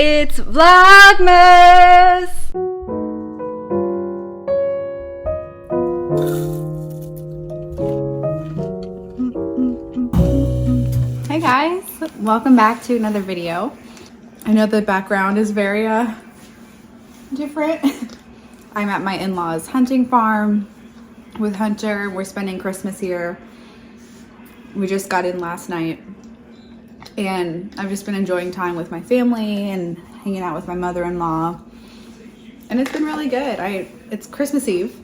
It's Vlogmas! Hey guys, welcome back to another video. I know the background is very different. I'm at my in-laws' hunting farm with Hunter. We're spending Christmas here. We just got in last night and I've just been enjoying time with my family and hanging out with my mother-in-law, and it's been really good. It's Christmas Eve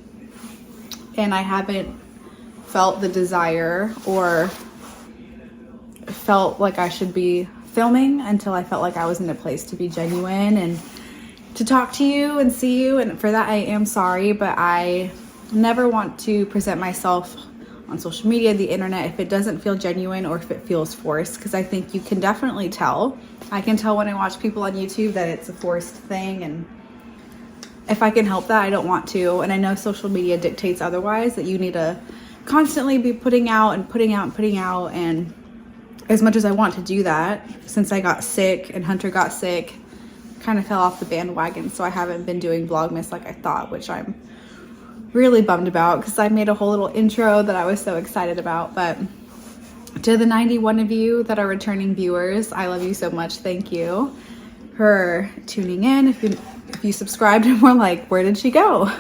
and I haven't felt the desire or felt like I should be filming until I felt like I was in a place to be genuine and to talk to you and see you, and for that I am sorry, but I never want to present myself on social media, the internet, if it doesn't feel genuine or if it feels forced, because I think you can definitely tell. I can tell when I watch people on YouTube that it's a forced thing, and if I can help that, I don't want to. And I know social media dictates otherwise, that you need to constantly be putting out and putting out and putting out, and as much as I want to do that, since I got sick and Hunter got sick, kind of fell off the bandwagon, so I haven't been doing Vlogmas like I thought, which I'm really bummed about because I made a whole little intro that I was so excited about. But to the 91 of you that are returning viewers, I love you so much. Thank you for tuning in. If you subscribed and were like, where did she go?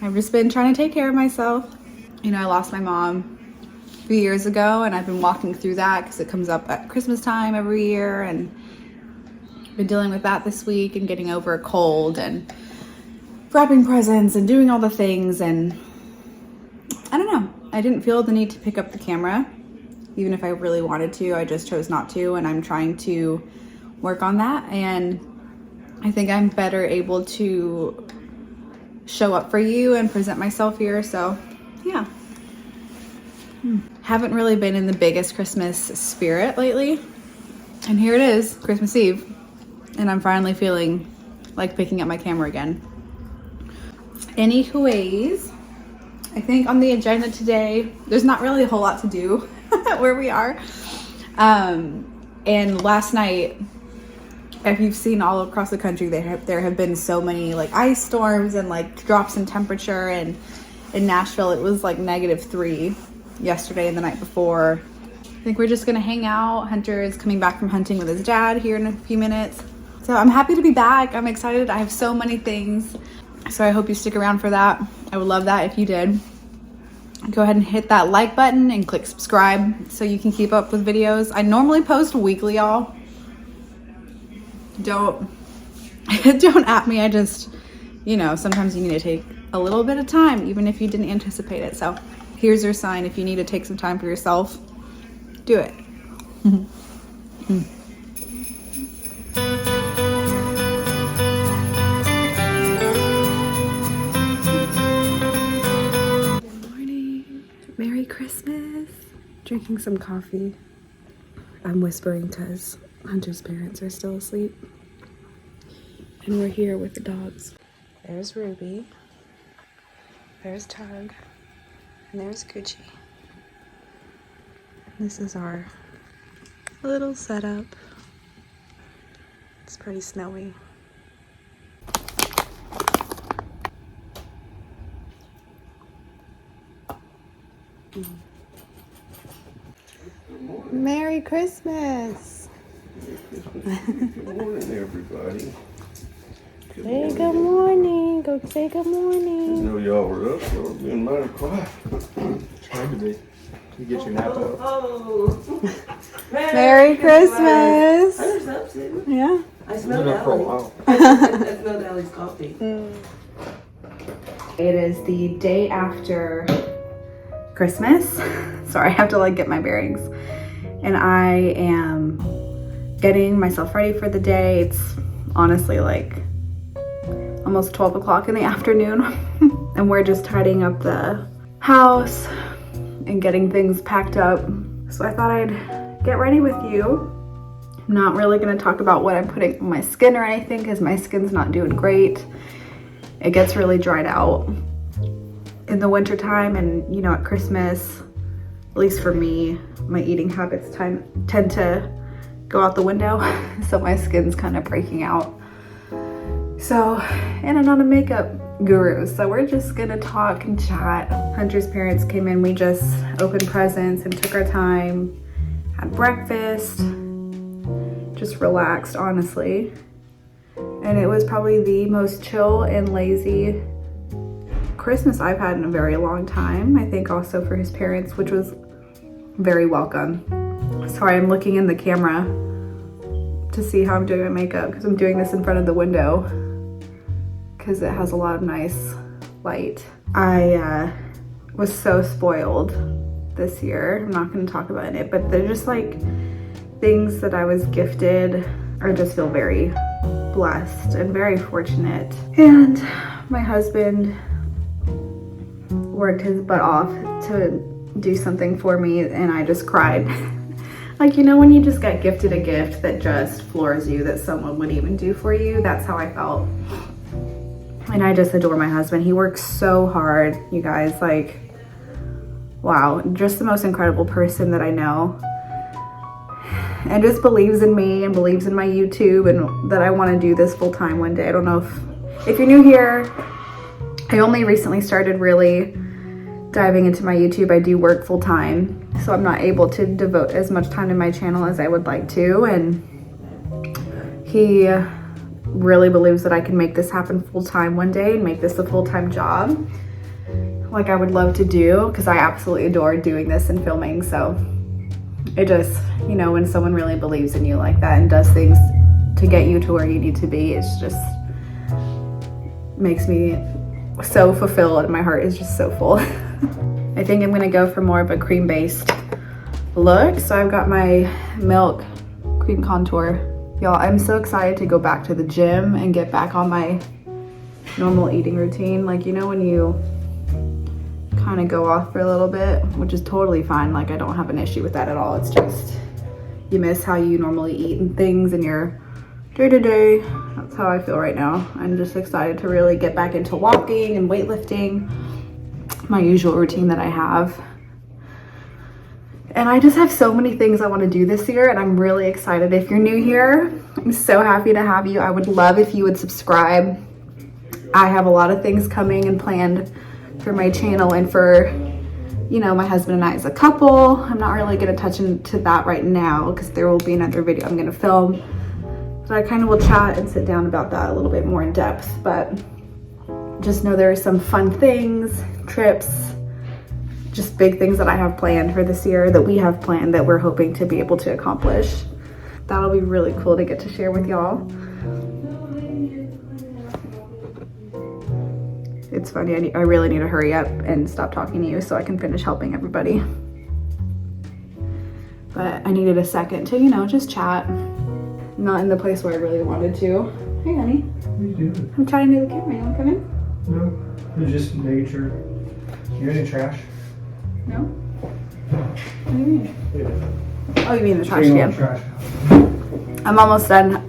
I've just been trying to take care of myself. You know, I lost my mom a few years ago, and I've been walking through that because it comes up at Christmas time every year, and been dealing with that this week and getting over a cold and wrapping presents and doing all the things. And I don't know, I didn't feel the need to pick up the camera, even if I really wanted to. I just chose not to, and I'm trying to work on that, and I think I'm better able to show up for you and present myself here. So yeah, haven't really been in the biggest Christmas spirit lately, and here it is, Christmas Eve, and I'm finally feeling like picking up my camera again. Anyways, I think on the agenda today, there's not really a whole lot to do where we are. And last night, if you've seen all across the country, there have been so many like ice storms and like drops in temperature. And in Nashville, it was like -3 yesterday and the night before. I think we're just gonna hang out. Hunter is coming back from hunting with his dad here in a few minutes. So I'm happy to be back. I'm excited. I have so many things. So I hope you stick around for that. I would love that if you did. Go ahead and hit that like button and click subscribe so you can keep up with videos. I normally post weekly, y'all. Don't at me. I just, you know, sometimes you need to take a little bit of time, even if you didn't anticipate it. So here's your sign. If you need to take some time for yourself, do it. Merry Christmas. Drinking some coffee. I'm whispering because Hunter's parents are still asleep. And we're here with the dogs. There's Ruby. There's Tug. And there's Gucci. This is our little setup. It's pretty snowy. Merry Christmas. Good morning, everybody. Say good morning. Go say good I morning. know y'all were up, y'all were being mighty quiet. Trying to be. You get your nap out. Oh. Merry Christmas. I was up too. Yeah. I smelled Been up for a Ellie. while. I smelled Ellie's coffee. It is the day after Christmas. Sorry, I have to like get my bearings. And I am getting myself ready for the day. It's honestly like almost 12 o'clock in the afternoon. And we're just tidying up the house and getting things packed up. So I thought I'd get ready with you. I'm not really gonna talk about what I'm putting on my skin or anything because my skin's not doing great. It gets really dried out in the winter time, and you know, at Christmas, at least for me, my eating habits tend to go out the window. So my skin's kind of breaking out. So, and I'm not a makeup guru, so we're just gonna talk and chat. Hunter's parents came in, we just opened presents and took our time, had breakfast, just relaxed, honestly. And it was probably the most chill and lazy Christmas I've had in a very long time. I think also for his parents, which was very welcome. Sorry, I'm looking in the camera to see how I'm doing my makeup because I'm doing this in front of the window because it has a lot of nice light. I was so spoiled this year. I'm not going to talk about it, but they're just like things that I was gifted. I just feel very blessed and very fortunate. And my husband worked his butt off to do something for me, and I just cried. Like, you know, when you just get gifted a gift that just floors you, that someone would even do for you, that's how I felt. And I just adore my husband. He works so hard, you guys. Like, wow, just the most incredible person that I know. And just believes in me and believes in my YouTube and that I want to do this full time one day. I don't know if you're new here, I only recently started really diving into my YouTube. I do work full time, so I'm not able to devote as much time to my channel as I would like to. And he really believes that I can make this happen full time one day and make this a full-time job like I would love to do, because I absolutely adore doing this and filming. So it just, you know, when someone really believes in you like that and does things to get you to where you need to be, it's just makes me so fulfilled and my heart is just so full. I think I'm gonna go for more of a cream-based look. So I've got my Milk Cream Contour. Y'all, I'm so excited to go back to the gym and get back on my normal eating routine. Like, you know, when you kind of go off for a little bit, which is totally fine. Like, I don't have an issue with that at all. It's just you miss how you normally eat and things in your day-to-day. That's how I feel right now. I'm just excited to really get back into walking and weightlifting, my usual routine that I have. And I just have so many things I want to do this year, and I'm really excited. If you're new here, I'm so happy to have you. I would love if you would subscribe. I have a lot of things coming and planned for my channel and for, you know, my husband and I as a couple. I'm not really going to touch into that right now because there will be another video I'm going to film. So I kind of will chat and sit down about that a little bit more in depth, but just know there are some fun things, trips, just big things that I have planned for this year, that we have planned, that we're hoping to be able to accomplish. That'll be really cool to get to share with y'all. It's funny, I really need to hurry up and stop talking to you so I can finish helping everybody. But I needed a second to, you know, just chat. Not in the place where I really wanted to. Hey, honey. What are you doing? I'm chatting to the camera. You want to come in? No, I'm just making sure. You got any trash? No? What do you mean? Yeah. Oh, you mean the trash Bring on can? trash. I'm almost done,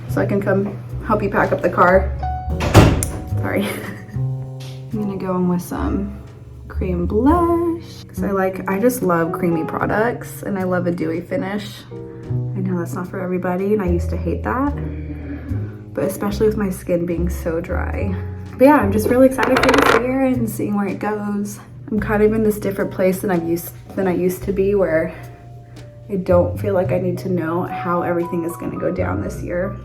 so I can come help you pack up the car. Sorry. I'm gonna go in with some cream blush because I just love creamy products and I love a dewy finish. I know that's not for everybody and I used to hate that, but especially with my skin being so dry. But yeah, I'm just really excited for this year and seeing where it goes. I'm kind of in this different place than I used to be, where I don't feel like I need to know how everything is gonna go down this year.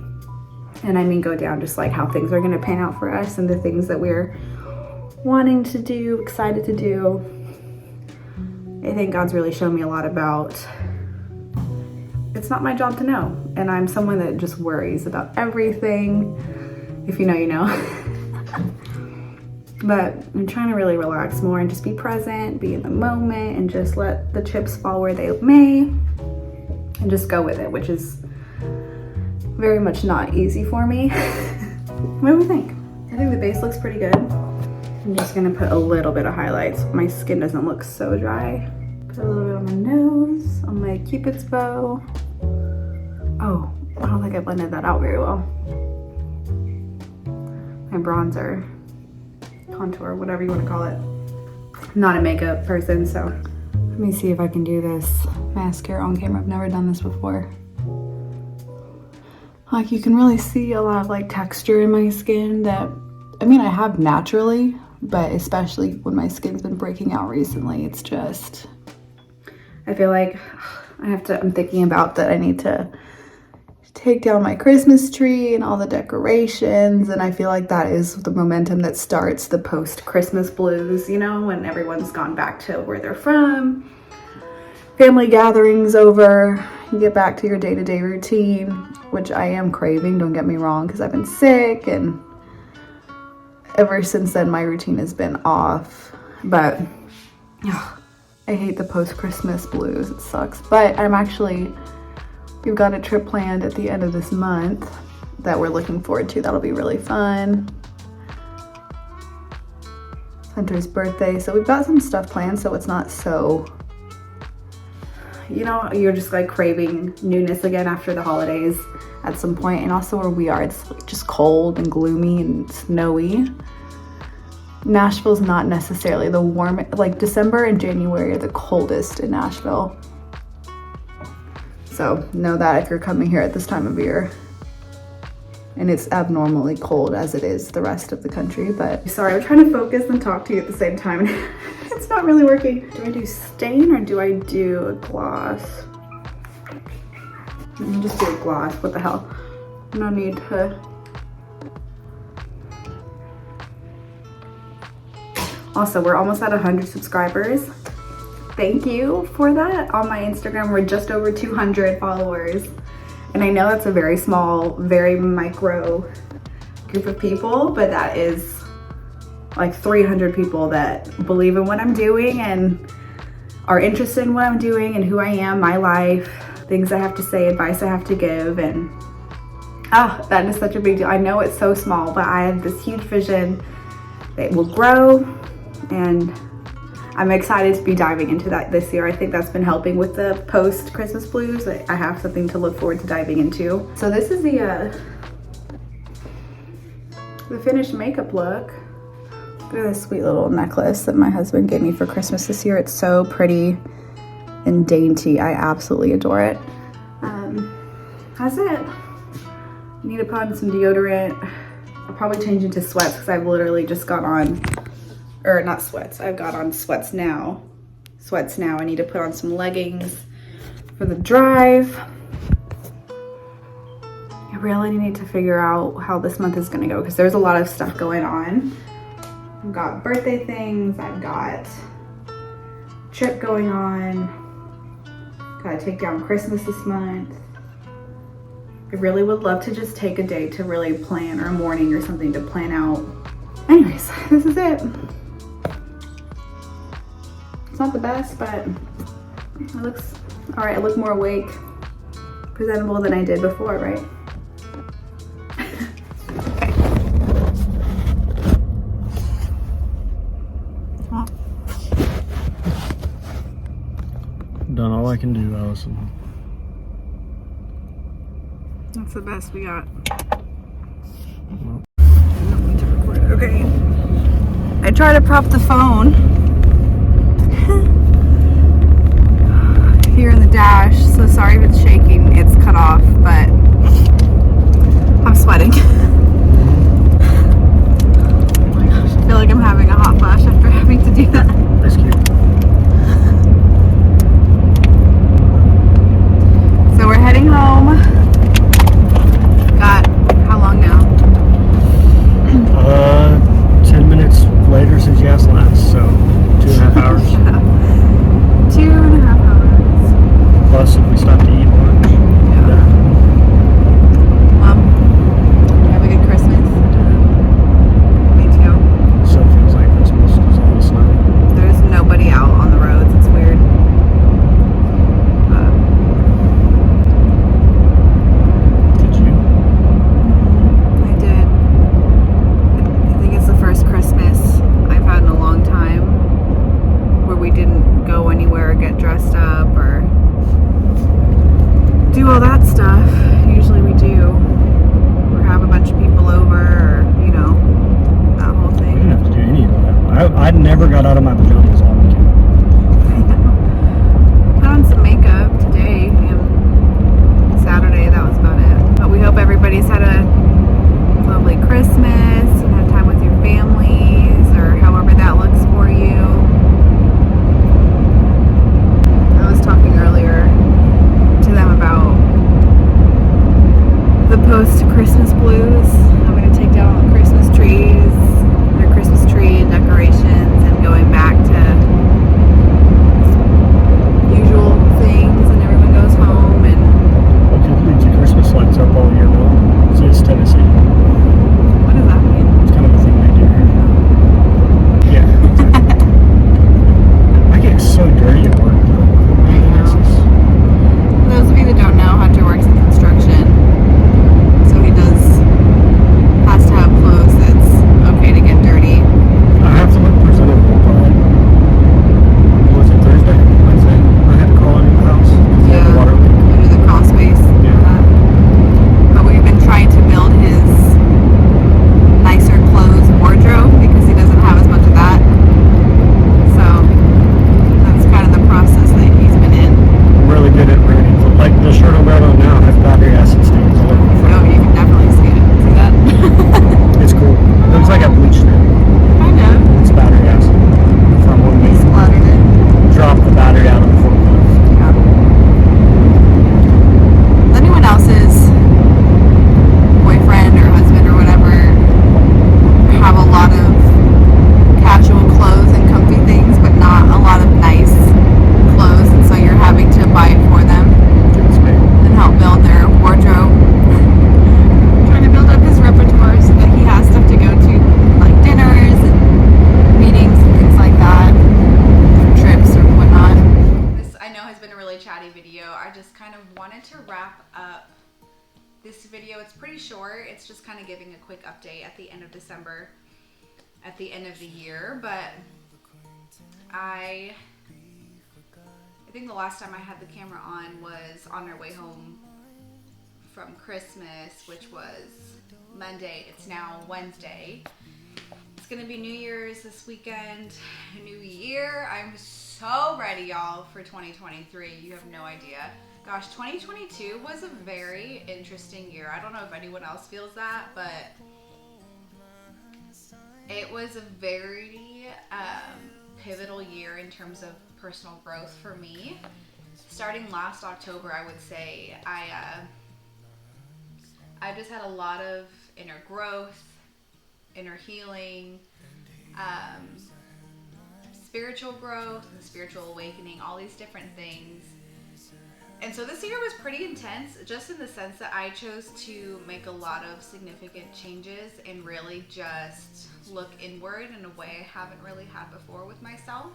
And I mean go down just like how things are gonna pan out for us and the things that we're wanting to do, excited to do. I think God's really shown me a lot about, it's not my job to know. And I'm someone that just worries about everything. If you know, you know. But I'm trying to really relax more and just be present, be in the moment, and just let the chips fall where they may and just go with it, which is very much not easy for me. What do we think? I think the base looks pretty good. I'm just gonna put a little bit of highlights so my skin doesn't look so dry. Put a little bit on my nose, on my Cupid's bow. Oh, I don't think I blended that out very well. My bronzer, contour, whatever you want to call it. I'm not a makeup person, so let me see if I can do this mascara on camera. I've never done this before. Like you can really see a lot of like texture in my skin that, I mean, I have naturally, but especially when my skin's been breaking out recently, it's just, I feel like I'm thinking about that I need to take down my Christmas tree and all the decorations, and I feel like that is the momentum that starts the post-Christmas blues, you know, when everyone's gone back to where they're from, family gatherings over, you get back to your day-to-day routine, which I am craving, don't get me wrong, because I've been sick, and ever since then my routine has been off, but I hate the post-Christmas blues, it sucks. But we've got a trip planned at the end of this month that we're looking forward to. That'll be really fun. Hunter's birthday, so we've got some stuff planned, so it's not so, you know, you're just like craving newness again after the holidays at some point. And also where we are, it's just cold and gloomy and snowy. Nashville's not necessarily the warmest, like December and January are the coldest in Nashville. So know that if you're coming here at this time of year. And it's abnormally cold as it is the rest of the country, but sorry, I'm trying to focus and talk to you at the same time. It's not really working. Do I do stain or do I do a gloss? I'll just do a gloss, what the hell. No need to. Also, we're almost at 100 subscribers. Thank you for that. On my Instagram, we're just over 200 followers. And I know that's a very small, very micro group of people, but that is like 300 people that believe in what I'm doing and are interested in what I'm doing and who I am, my life, things I have to say, advice I have to give. And that is such a big deal. I know it's so small, but I have this huge vision that will grow, and I'm excited to be diving into that this year. I think that's been helping with the post-Christmas blues. I have something to look forward to diving into. So this is the finished makeup look. Look at this sweet little necklace that my husband gave me for Christmas this year. It's so pretty and dainty. I absolutely adore it. That's it. I need to put on some deodorant. I'll probably change into sweats because I've literally just got on, or not sweats, I've got on sweats now. I need to put on some leggings for the drive. I really need to figure out how this month is gonna go because there's a lot of stuff going on. I've got birthday things, I've got trip going on, gotta take down Christmas this month. I really would love to just take a day to really plan, or a morning or something to plan out. Anyways, this is it. It's not the best, but it looks all right. I look more awake, presentable than I did before, right? Done all I can do, Allison. That's the best we got. Well. Okay. I tried to prop the phone here in the dash, so sorry if it's shaking. It's cut off, but I'm sweating. Oh my gosh, I feel like I'm having a hot flash after having to do that. That's cute. So we're heading home. Got how long now? 10 minutes later since you asked last, so 2.5 hours. 2.5 hours. Plus if we stop to eat lunch. Yeah. Have a good Christmas. Me too. So it feels like Christmas because all the snow. There's nobody out on the roads. It's weird. Did you? I did. I think it's the first Christmas I've had in a long time where we didn't go anywhere or get dressed up or do all that stuff. Usually we do. Or have a bunch of people over, or, you know, that whole We thing. didn't have to do any of that. I never got out of my pajamas all weekend. Put on some makeup today and Saturday, that was about it. But we hope everybody us to Christmas blues. I'm gonna take down all the Christmas trees, their Christmas tree and decorations, and going back to usual things, and everyone goes home. And What can leave your Christmas lights up all year long? It's Tennessee. what does that mean? It's kind of a thing they do here. Yeah, exactly. I get so dirty at work. Those of you that don't know, Hunter works in construction, so he has to have clothes that's okay to get dirty. I have to look presentable by, what was it, Thursday? Wednesday? I had to crawl into the house because they had the water leak. Under the crawl space. Yeah. But we've been trying to build his nicer clothes wardrobe because he doesn't have as much of that. So that's kind of the process that he's been in. I'm really good at ruining. Like the shirt I'm wearing on now has battery acid stains all over the front. Oh, you can definitely see it. See that? It's cool. It looks like I bleached it. Kind of. It's battery acid from when we Splattered it. dropped the battery out of the forklift. Yeah. Does anyone else's boyfriend or husband or whatever have a lot of casual clothes and comfy things, but not a lot of nice clothes, and so you're having to buy it for them It's me. and help build their wardrobe? Trying to build up his repertoire so that he has stuff to go to, like dinners and meetings and things like that, trips or whatnot. This, I know, has been a really chatty video. I just kind of wanted to wrap up this video. It's pretty short. It's just kind of giving a quick update at the end of December, at the end of the year. But I think the last time I had the camera on was on our way home from Christmas, which was Monday. It's now Wednesday. It's gonna be New Year's this weekend, a new year. I'm so ready, y'all, for 2023. You have no idea. Gosh, 2022 was a very interesting year. I don't know if anyone else feels that, but it was a very pivotal year in terms of personal growth for me. Starting last October, I would say I just had a lot of inner growth, inner healing, spiritual growth, and spiritual awakening, all these different things. And so this year was pretty intense, just in the sense that I chose to make a lot of significant changes and really just look inward in a way I haven't really had before with myself.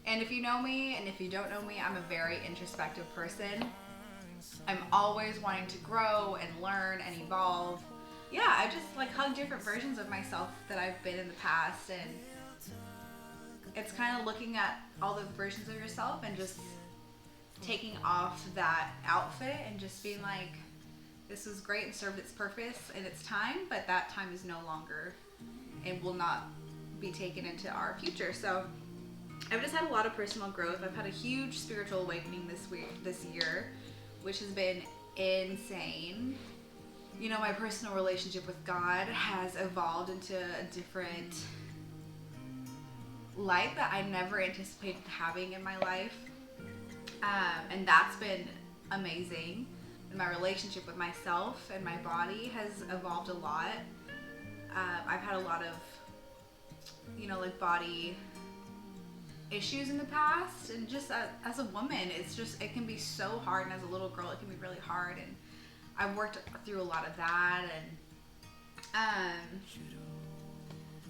And if you know me, and if you don't know me, I'm a very introspective person. I'm always wanting to grow and learn and evolve. Yeah, I just like hug different versions of myself that I've been in the past, and it's kind of looking at all the versions of yourself and just taking off that outfit and just being like, this was great and served its purpose and its time, but that time is no longer and will not be taken into our future. So I've just had a lot of personal growth. I've had a huge spiritual awakening this year, which has been insane. You know, my personal relationship with God has evolved into a different light that I never anticipated having in my life. And that's been amazing. And my relationship with myself and my body has evolved a lot. I've had a lot of, you know, like body issues in the past, and just as a woman, it can be so hard, and as a little girl it can be really hard, and I've worked through a lot of that, and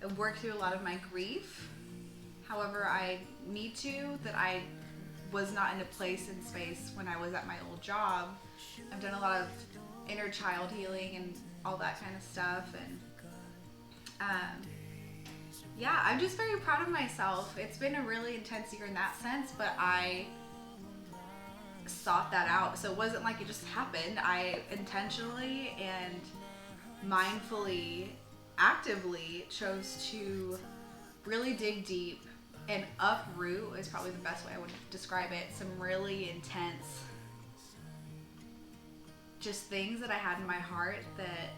I've worked through a lot of my grief. However, I need to, that I was not in a place and space when I was at my old job. I've done a lot of inner child healing and all that kind of stuff, and yeah, I'm just very proud of myself. It's been a really intense year in that sense, but I sought that out. So it wasn't like it just happened. I intentionally and mindfully, actively chose to really dig deep and uproot, is probably the best way I would describe it, some really intense just things that I had in my heart that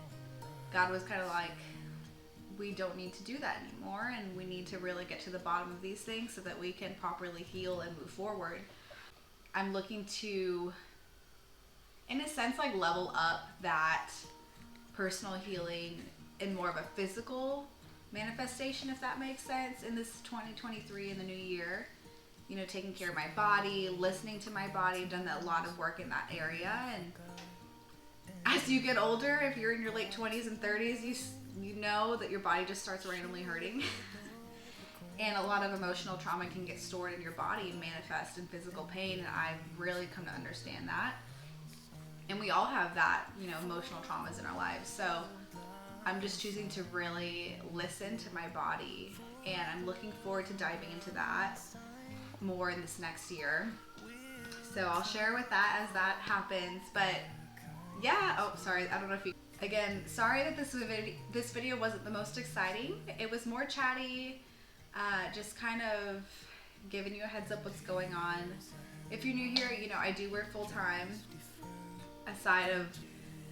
God was kind of like, we don't need to do that anymore, and we need to really get to the bottom of these things so that we can properly heal and move forward. I'm looking to in a sense, like level up that personal healing in more of a physical manifestation, if that makes sense, in this 2023 in the new year. You know, taking care of my body, listening to my body. I've done a lot of work in that area. And as you get older, if you're in your late 20s and 30s, you know that your body just starts randomly hurting. And a lot of emotional trauma can get stored in your body and manifest in physical pain. And I've really come to understand that. And we all have that, you know, emotional traumas in our lives. So I'm just choosing to really listen to my body. And I'm looking forward to diving into that more in this next year. So I'll share with that as that happens. But yeah, oh, sorry, I don't know if you, again, sorry that this video wasn't the most exciting. It was more chatty, just kind of giving you a heads up what's going on. If you're new here, you know, I do work full time. Aside of,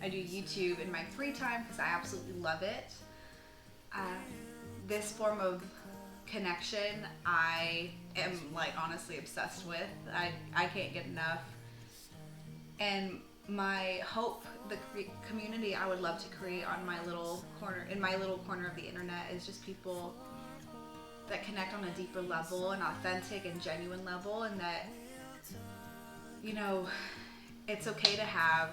I do YouTube in my free time because I absolutely love it. This form of connection I am like honestly obsessed with. I can't get enough. And my hope, the community I would love to create on my little corner, in my little corner of the internet, is just people that connect on a deeper level, an authentic and genuine level, and that, you know, it's okay to have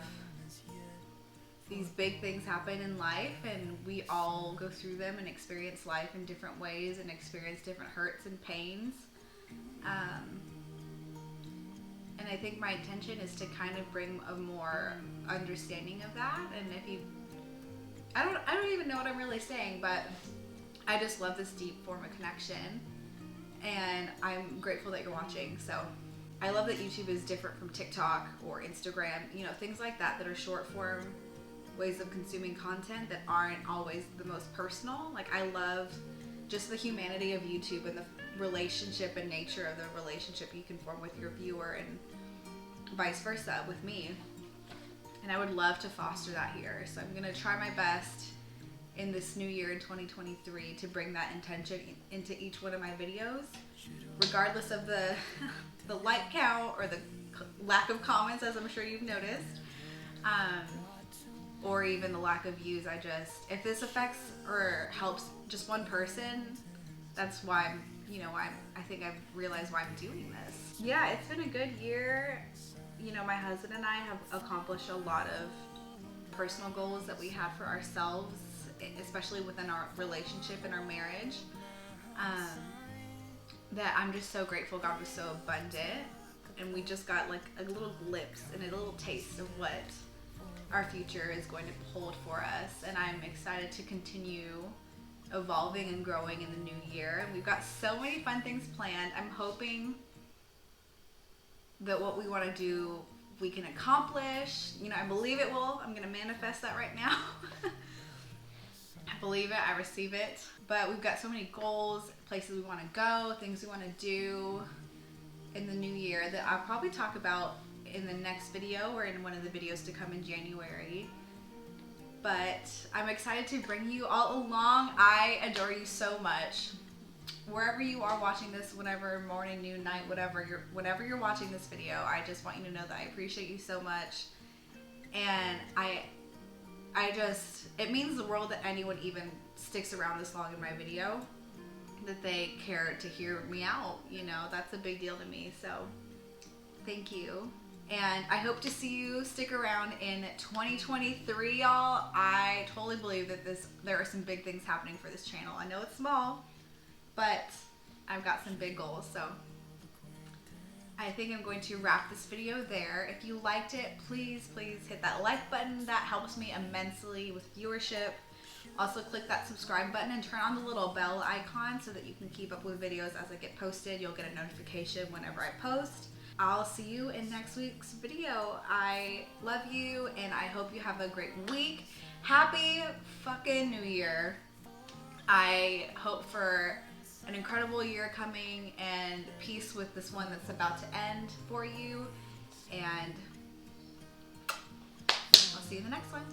these big things happen in life, and we all go through them and experience life in different ways and experience different hurts and pains. And I think my intention is to kind of bring a more understanding of that. And if you, I don't even know what I'm really saying, but I just love this deep form of connection, and I'm grateful that you're watching. So I love that YouTube is different from TikTok or Instagram, you know, things like that that are short form ways of consuming content that aren't always the most personal. Like, I love just the humanity of YouTube and the relationship and nature of the relationship you can form with your viewer, and vice versa with me. And I would love to foster that here. So I'm going to try my best in this new year in 2023 to bring that intention into each one of my videos, regardless of the the like count or the lack of comments, as I'm sure you've noticed, or even the lack of views. If this affects or helps just one person, that's why I think I've realized why I'm doing this. Yeah, it's been a good year. You know, my husband and I have accomplished a lot of personal goals that we had for ourselves, especially within our relationship and our marriage, that I'm just so grateful God was so abundant, and we just got like a little glimpse and a little taste of what our future is going to hold for us. And I'm excited to continue evolving and growing in the new year. We've got so many fun things planned. I'm hoping that what we want to do, we can accomplish. You know, I believe it will. I'm going to manifest that right now. I believe it. I receive it. But we've got so many goals, places we want to go, things we want to do in the new year that I'll probably talk about in the next video or in one of the videos to come in January. But I'm excited to bring you all along. I adore you so much. Wherever you are watching this, whenever, morning, noon, night, whenever you're watching this video, I just want you to know that I appreciate you so much. And it means the world that anyone even sticks around this long in my video, that they care to hear me out. You know, that's a big deal to me. So thank you. And I hope to see you stick around in 2023, y'all. I totally believe that there are some big things happening for this channel. I know it's small, but I've got some big goals. So I think I'm going to wrap this video there. If you liked it, please hit that like button. That helps me immensely with viewership. Also click that subscribe button and turn on the little bell icon so that you can keep up with videos as I get posted. You'll get a notification whenever I post. I'll see you in next week's video. I love you, and I hope you have a great week. Happy fucking New Year. I hope for an incredible year coming and peace with this one that's about to end for you. And I'll see you in the next one.